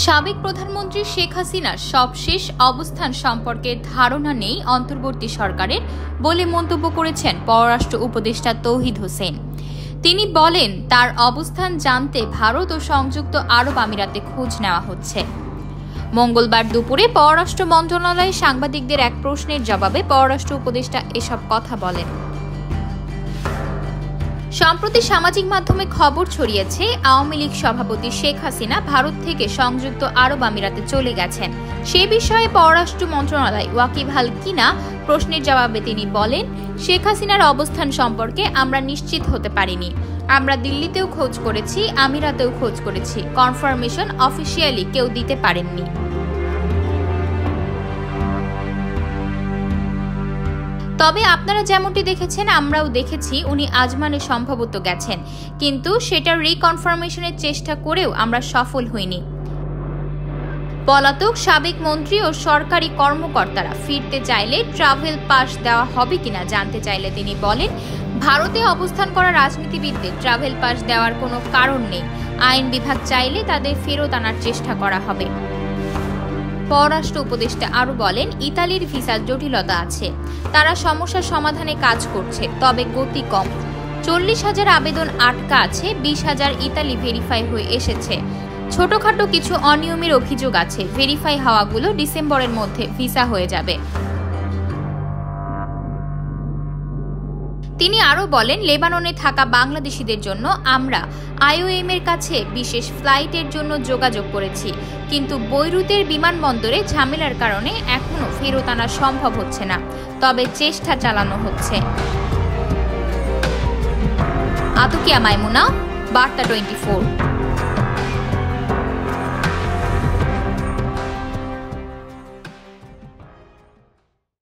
সাবেক প্রধানমন্ত্রী শেখ হাসিনার সবশেষ অবস্থান সম্পর্কে ধারণা নেই অন্তর্বর্তী সরকারের বলে মন্তব্য করেছেন পররাষ্ট্র উপদেষ্টা তৌহিদ হোসেন। তিনি বলেন, তার অবস্থান জানতে ভারত ও সংযুক্ত আরব আমিরাতে খোঁজ নেওয়া হচ্ছে। মঙ্গলবার দুপুরে পররাষ্ট্র মন্ত্রণালয়ে সাংবাদিকদের এক প্রশ্নের জবাবে পররাষ্ট্র উপদেষ্টা এসব কথা বলেন। সম্প্রতি সামাজিক মাধ্যমে খবর ছড়িয়েছে, আওয়ামী লীগ সভাপতি শেখ হাসিনা ভারত থেকে সংযুক্ত আরব আমিরাতে চলে গেছেন। সে বিষয়ে পররাষ্ট্র মন্ত্রণালয় ওয়াকিবহাল কিনা প্রশ্নের জবাবে তিনি বলেন, শেখ হাসিনার অবস্থান সম্পর্কে আমরা নিশ্চিত হতে পারিনি। আমরা দিল্লিতেও খোঁজ করেছি, আমিরাতেও খোঁজ করেছি, কনফার্মেশন অফিসিয়ালি কেউ দিতে পারেননি। তবে আপনারা যেমনটি দেখেছেন, আমরাও দেখেছি উনি আজমানে সম্ভবত গেছেন, কিন্তু সেটা রিকনফার্মেশনের চেষ্টা করেও আমরা সফল হইনি। পলাতক সাবেক মন্ত্রী ও সরকারি কর্মকর্তারা ফিরতে চাইলে ট্রাভেল পাস দেওয়া হবে কিনা জানতে চাইলে তিনি বলেন, ভারতে অবস্থান করা রাজনীতিবিদদের ট্রাভেল পাস দেওয়ার কোনো কারণ নেই। আইন বিভাগ চাইলে তাদের ফেরত আনার চেষ্টা করা হবে। পররাষ্ট্র উপদেষ্টা আরও বলেন, ইতালির ভিসার জটিলতা আছে, তারা সমস্যার সমাধানে কাজ করছে, তবে গতি কম। 40,000 আবেদন আটকা আছে, 20,000 ইতালি ভেরিফাই হয়ে এসেছে। ছোটখাটো কিছু অনিয়মের অভিযোগ আছে, ভেরিফাই হওয়াগুলো ডিসেম্বরের মধ্যে ভিসা হয়ে যাবে। তিনি আরও বলেন, লেবাননে থাকা বাংলাদেশিদের জন্য আমরা IOM এর কাছে বিশেষ ফ্লাইটের জন্য যোগাযোগ করেছি, কিন্তু বৈরুতের বিমানবন্দরে ঝামেলার কারণে এখনও ফেরত আনা সম্ভব হচ্ছে না, তবে চেষ্টা চালানো হচ্ছে। আতকিয়া মাইমুনা, বার্তা 24।